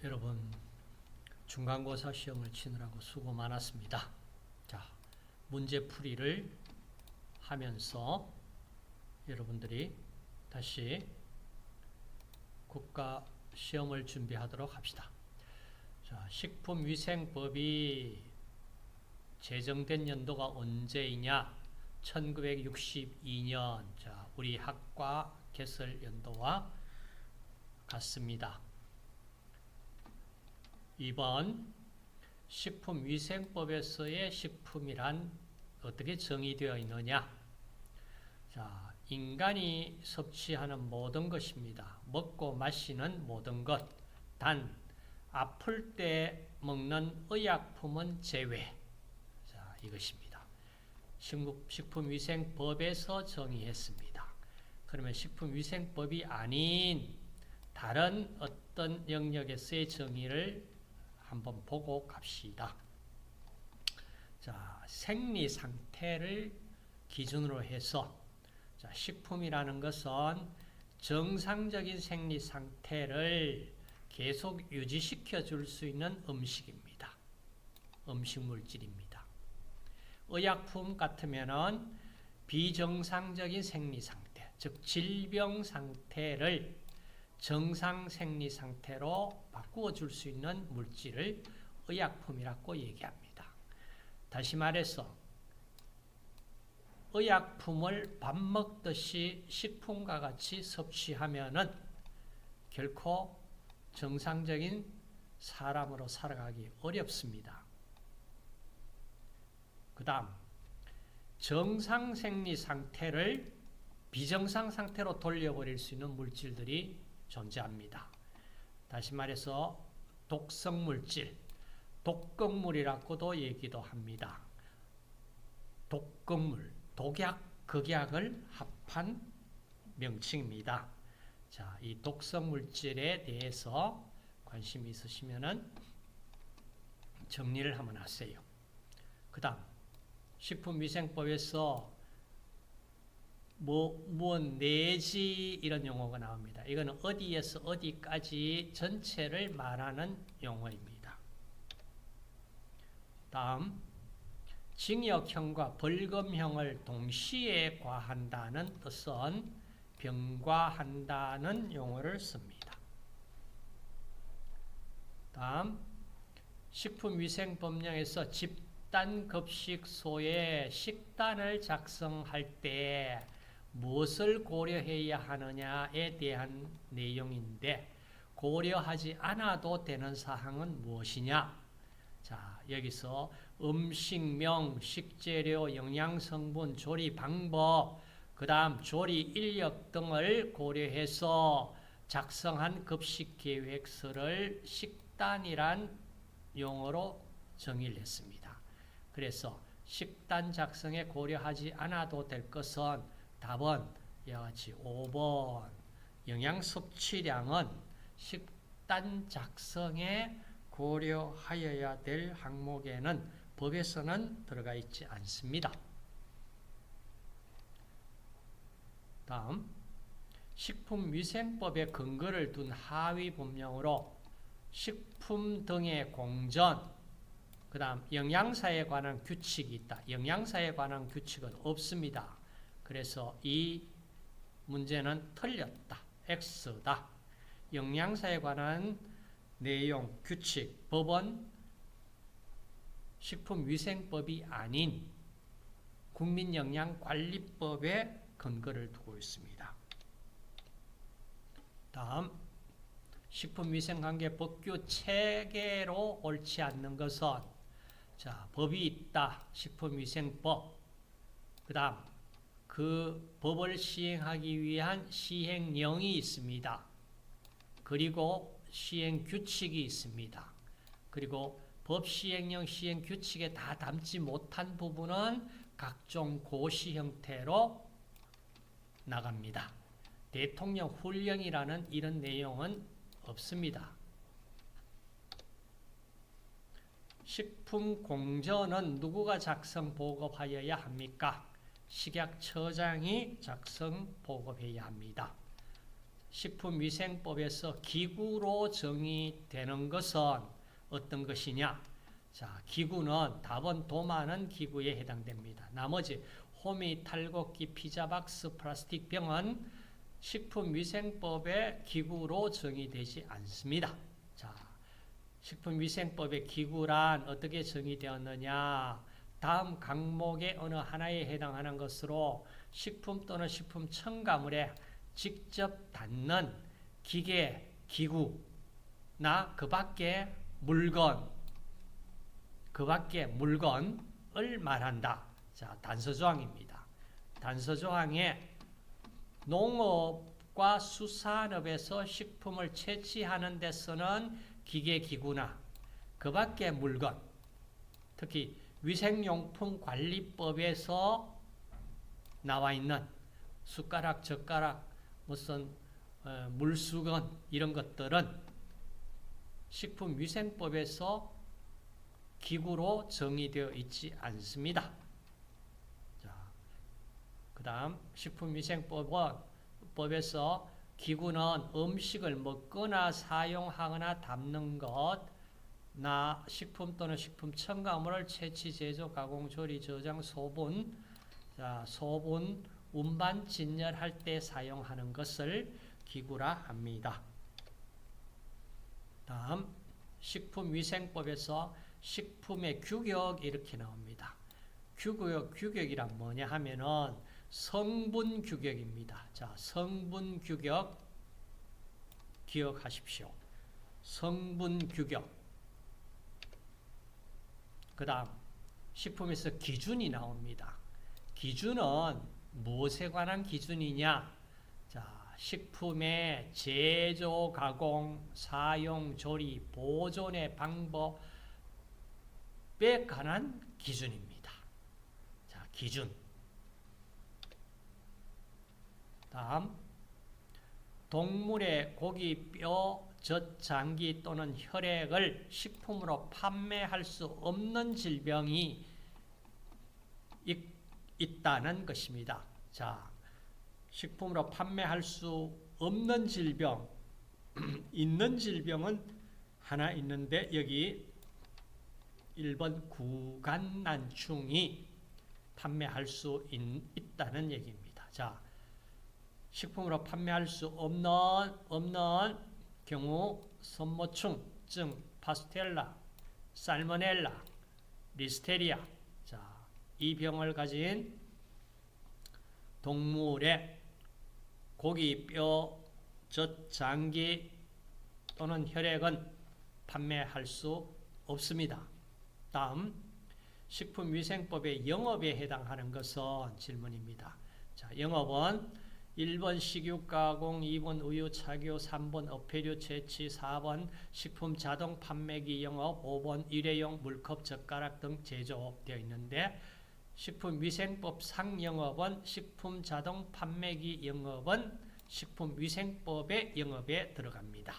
여러분 중간고사 시험을 치느라고 수고 많았습니다. 자, 문제풀이를 하면서 여러분들이 다시 국가 시험을 준비하도록 합시다. 자, 식품위생법이 제정된 연도가 언제이냐? 1962년. 자, 우리 학과 개설 연도와 같습니다. 2번 식품위생법에서의 식품이란 어떻게 정의되어 있느냐? 자, 인간이 섭취하는 모든 것입니다. 먹고 마시는 모든 것. 단 아플 때 먹는 의약품은 제외. 자, 이것입니다. 식품위생법에서 정의했습니다. 그러면 식품위생법이 아닌 다른 어떤 영역에서의 정의를 한번 보고 갑시다. 자, 생리 상태를 기준으로 해서 자, 식품이라는 것은 정상적인 생리 상태를 계속 유지시켜 줄 수 있는 음식입니다. 음식 물질입니다. 의약품 같으면은 비정상적인 생리 상태, 즉 질병 상태를 정상 생리 상태로 바꾸어 줄 수 있는 물질을 의약품이라고 얘기합니다. 다시 말해서 의약품을 밥 먹듯이 식품과 같이 섭취하면은 결코 정상적인 사람으로 살아가기 어렵습니다. 그 다음 정상 생리 상태를 비정상 상태로 돌려버릴 수 있는 물질들이 존재합니다. 다시 말해서 독성물질, 독극물이라고도 얘기도 합니다. 독극물, 독약, 극약을 합한 명칭입니다. 자, 이 독성물질에 대해서 관심이 있으시면은 정리를 한번 하세요. 그 다음 식품위생법에서 무언 내지 이런 용어가 나옵니다. 이거는 어디에서 어디까지 전체를 말하는 용어입니다. 다음 징역형과 벌금형을 동시에 과한다는 뜻은 병과한다는 용어를 씁니다. 다음 식품위생법령에서 집단급식소에 식단을 작성할 때 무엇을 고려해야 하느냐에 대한 내용인데 고려하지 않아도 되는 사항은 무엇이냐? 자, 여기서 음식명, 식재료, 영양성분, 조리 방법, 그 다음 조리 인력 등을 고려해서 작성한 급식계획서를 식단이란 용어로 정의를 했습니다. 그래서 식단 작성에 고려하지 않아도 될 것은 답은 이와 같이 5번 영양 섭취량은 식단 작성에 고려하여야 될 항목에는 법에서는 들어가 있지 않습니다. 다음 식품위생법에 근거를 둔 하위 법령으로 식품 등의 공전, 그 다음 영양사에 관한 규칙이 있다. 영양사에 관한 규칙은 없습니다. 그래서 이 문제는 틀렸다. X다. 영양사에 관한 내용, 규칙, 법은 식품위생법이 아닌 국민영양관리법에 근거를 두고 있습니다. 다음 식품위생관계 법규 체계로 옳지 않는 것은 자, 법이 있다. 식품위생법. 그 다음 그 법을 시행하기 위한 시행령이 있습니다. 그리고 시행규칙이 있습니다. 그리고 법 시행령 시행규칙에 다 담지 못한 부분은 각종 고시 형태로 나갑니다. 대통령 훈령이라는 이런 내용은 없습니다. 식품 공전은 누구가 작성 보급하여야 합니까? 식약처장이 작성 보급해야 합니다. 식품위생법에서 기구로 정의되는 것은 어떤 것이냐? 자, 기구는 답은 도마는 기구에 해당됩니다. 나머지 호미, 탈곡기, 피자박스, 플라스틱 병은 식품위생법의 기구로 정의되지 않습니다. 자, 식품위생법의 기구란 어떻게 정의되었느냐? 다음 강목의 어느 하나에 해당하는 것으로 식품 또는 식품 첨가물에 직접 닿는 기계, 기구나 그 밖의 물건을 말한다. 자, 단서조항입니다. 단서조항에 농업과 수산업에서 식품을 채취하는 데서는 기계, 기구나 그 밖의 물건, 특히 위생용품 관리법에서 나와 있는 숟가락, 젓가락, 무슨 물수건 이런 것들은 식품위생법에서 기구로 정의되어 있지 않습니다. 자, 그 다음 식품위생법에서 기구는 음식을 먹거나 사용하거나 담는 것, 나 식품 또는 식품 첨가물을 채취, 제조, 가공, 조리, 저장, 소분, 자, 소분, 운반, 진열할 때 사용하는 것을 기구라 합니다. 다음 식품위생법에서 식품의 규격 이렇게 나옵니다. 규격이란 뭐냐 하면은 성분 규격입니다. 자, 성분 규격 기억하십시오. 성분 규격. 그 다음 식품에서 기준이 나옵니다. 기준은 무엇에 관한 기준이냐? 자, 식품의 제조, 가공, 사용, 조리, 보존의 방법에 관한 기준입니다. 자, 기준. 다음 동물의 고기, 뼈, 젖, 장기 또는 혈액을 식품으로 판매할 수 없는 질병이 있다는 것입니다. 자, 식품으로 판매할 수 없는 질병, 있는 질병은 하나 있는데 여기 1번 구간난충이 판매할 수 있다는 얘기입니다. 자, 식품으로 판매할 수 없는 경우 선모충증, 파스텔라, 살모넬라, 리스테리아, 자, 이 병을 가진 동물의 고기, 뼈, 젖, 장기 또는 혈액은 판매할 수 없습니다. 다음 식품위생법의 영업에 해당하는 것은 질문입니다. 자, 영업은 1번 식육 가공, 2번 우유 착유, 3번 어패류 채취, 4번 식품 자동 판매기 영업, 5번 일회용 물컵, 젓가락 등 제조되어 있는데 식품위생법 상영업은 식품 자동 판매기 영업은 식품위생법의 영업에 들어갑니다.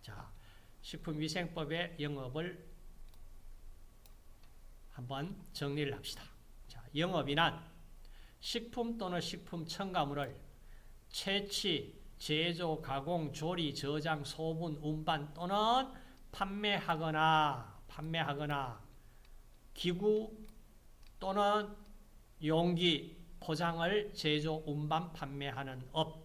자, 식품위생법의 영업을 한번 정리를 합시다. 자, 영업이란 식품 또는 식품 첨가물을 채취, 제조, 가공, 조리, 저장, 소분, 운반 또는 판매하거나 기구 또는 용기, 포장을 제조, 운반, 판매하는 업,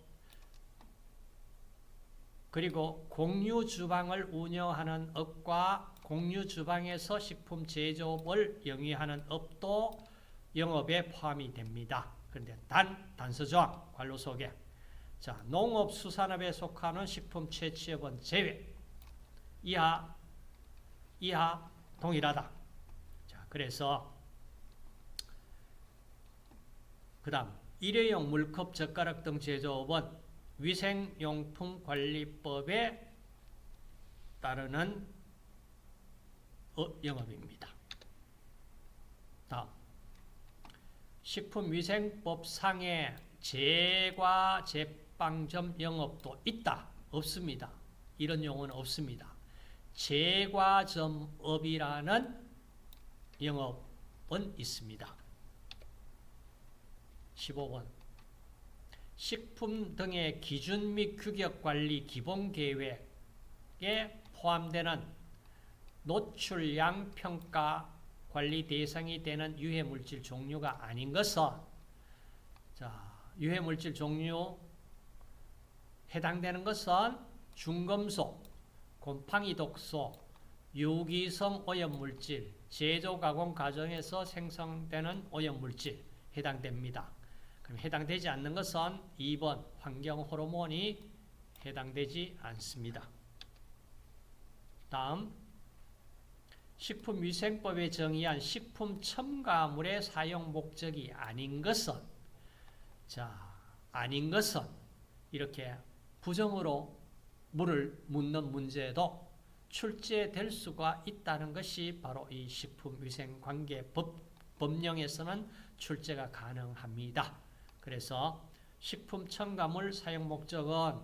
그리고 공유 주방을 운영하는 업과 공유 주방에서 식품 제조업을 영위하는 업도 영업에 포함이 됩니다. 그런데 단서조항 관로 소개. 자, 농업 수산업에 속하는 식품 채취업은 제외. 이하 동일하다. 자, 그래서 그다음 일회용 물컵, 젓가락 등 제조업은 위생용품 관리법에 따르는 영업입니다. 다음 식품위생법상의 제과 제빵점 영업도 있다? 없습니다. 이런 용어는 없습니다. 제과점업이라는 영업은 있습니다. 15번 식품 등의 기준 및 규격 관리 기본 계획에 포함되는 노출량 평가 관리 대상이 되는 유해물질 종류가 아닌 것은, 자, 유해물질 종류 해당되는 것은 중금속, 곰팡이 독소, 유기성 오염물질, 제조 가공 과정에서 생성되는 오염물질 해당됩니다. 그럼 해당되지 않는 것은 2번 환경 호르몬이 해당되지 않습니다. 다음, 식품위생법에 정의한 식품 첨가물의 사용 목적이 아닌 것은, 자, 아닌 것은 이렇게 부정으로 물을 묻는 문제도 출제될 수가 있다는 것이 바로 이 식품위생관계법 법령에서는 출제가 가능합니다. 그래서 식품 첨가물 사용 목적은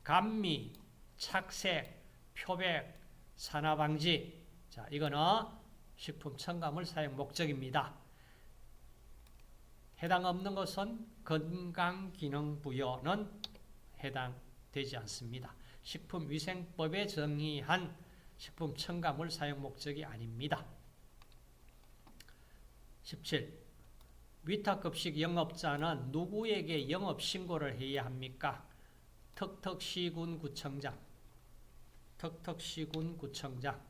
감미, 착색, 표백, 산화 방지. 자, 이거는 식품 첨가물 사용 목적입니다. 해당 없는 것은 건강기능 부여는 해당되지 않습니다. 식품위생법에 정의한 식품 첨가물 사용 목적이 아닙니다. 17. 위탁급식 영업자는 누구에게 영업신고를 해야 합니까? 턱턱시군구청장. 턱턱시군구청장.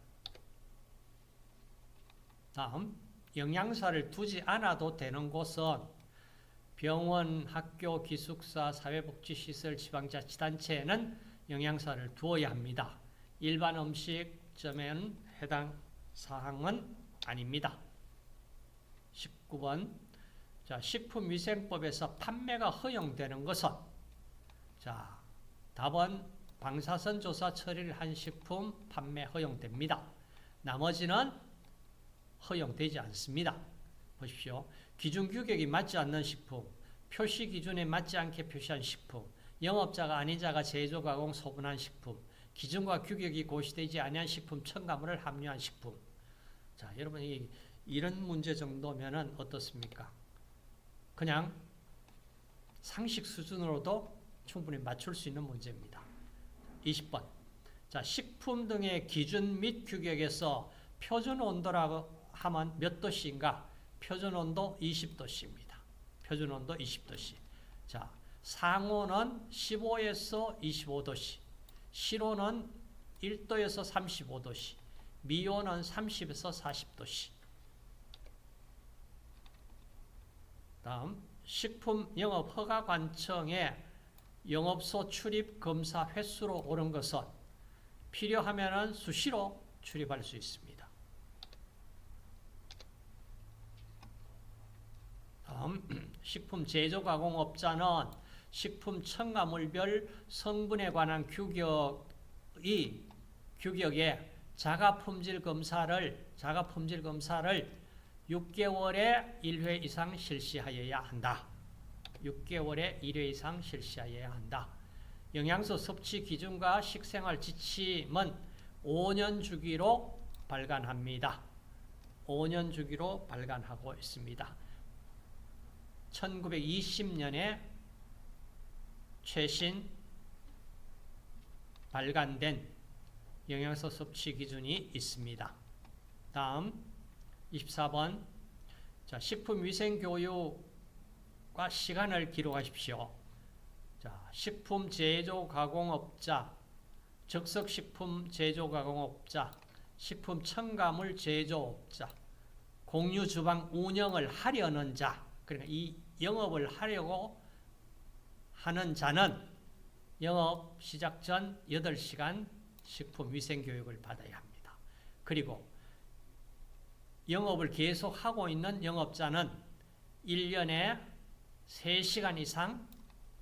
다음, 영양사를 두지 않아도 되는 곳은 병원, 학교, 기숙사, 사회복지시설, 지방자치단체에는 영양사를 두어야 합니다. 일반 음식점에는 해당 사항은 아닙니다. 19번. 자, 식품위생법에서 판매가 허용되는 것은, 자, 답은 방사선 조사 처리를 한 식품 판매 허용됩니다. 나머지는 허용되지 않습니다. 보십시오. 기준 규격이 맞지 않는 식품, 표시 기준에 맞지 않게 표시한 식품, 영업자가 아닌 자가 제조, 가공, 소분한 식품, 기준과 규격이 고시되지 아니한 식품 첨가물을 함유한 식품. 자, 여러분 이런 문제 정도면은 어떻습니까? 그냥 상식 수준으로도 충분히 맞출 수 있는 문제입니다. 20번. 자, 식품 등의 기준 및 규격에서 표준 온도라고 하면 몇 도씨인가? 표준 온도 20도씨입니다. 표준 온도 20도씨. 자, 상온은 15에서 25도씨, 실온은 1도에서 35도씨, 미온은 30에서 40도씨. 다음, 식품영업허가관청에 영업소 출입 검사 횟수로 오른 것은 필요하면 수시로 출입할 수 있습니다. 다음, 식품 제조가공업자는 식품 첨가물별 성분에 관한 규격에 자가품질 검사를 6개월에 1회 이상 실시하여야 한다. 6개월에 1회 이상 실시하여야 한다. 영양소 섭취 기준과 식생활 지침은 5년 주기로 발간합니다. 5년 주기로 발간하고 있습니다. 1920년에 최신 발간된 영양소 섭취 기준이 있습니다. 다음 24번. 자, 식품위생교육과 시간을 기록하십시오. 자, 식품 제조 가공업자, 즉석식품 제조 가공업자, 식품 첨가물 제조업자, 공유 주방 운영을 하려는 자, 그러니까 이 영업을 하려고 하는 자는 영업 시작 전 8시간 식품위생교육을 받아야 합니다. 그리고 영업을 계속하고 있는 영업자는 1년에 3시간 이상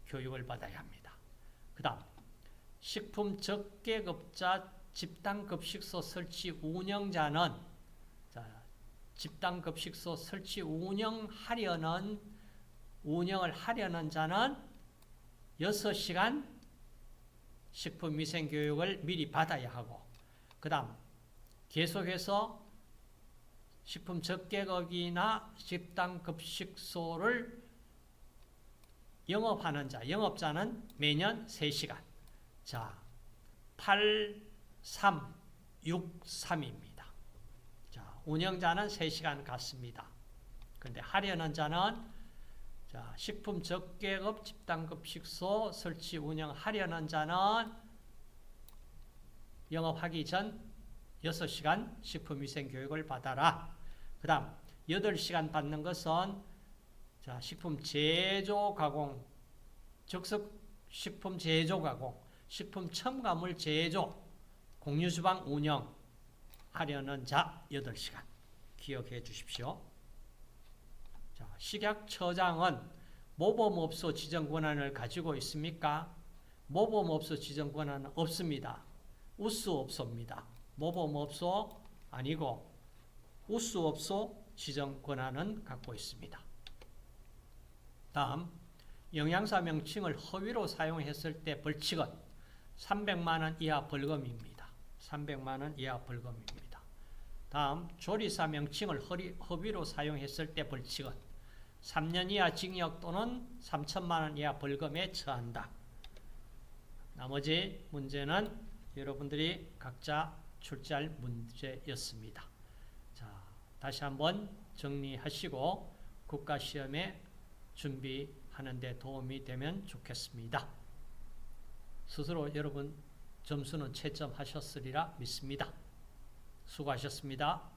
교육을 받아야 합니다. 그 다음, 식품 적객업자 집단급식소 설치 운영자는, 자, 집단급식소 설치 운영을 하려는 자는 6시간 식품위생교육을 미리 받아야 하고, 그 다음 계속해서 식품 적객업이나 집단급식소를 영업하는 자, 영업자는 매년 3시간. 자, 8363입니다. 자, 운영자는 3시간 같습니다. 근데 하려는 자는 자, 식품 적계급 집단급식소 설치 운영하려는 자는 영업하기 전 6시간 식품위생교육을 받아라. 그 다음 8시간 받는 것은 자, 식품 제조 가공, 즉석 식품 제조 가공, 식품 첨가물 제조, 공유주방 운영하려는 자 8시간 기억해 주십시오. 자, 식약처장은 모범업소 지정 권한을 가지고 있습니까? 모범업소 지정 권한은 없습니다. 우수업소입니다. 모범업소 아니고 우수업소 지정 권한은 갖고 있습니다. 다음, 영양사 명칭을 허위로 사용했을 때 벌칙은 300만 원 이하 벌금입니다. 300만 원 이하 벌금입니다. 다음, 조리사 명칭을 허위로 사용했을 때 벌칙은 3년 이하 징역 또는 3천만 원 이하 벌금에 처한다. 나머지 문제는 여러분들이 각자 출제할 문제였습니다. 자, 다시 한번 정리하시고 국가시험에 준비하는 데 도움이 되면 좋겠습니다. 스스로 여러분 점수는 채점하셨으리라 믿습니다. 수고하셨습니다.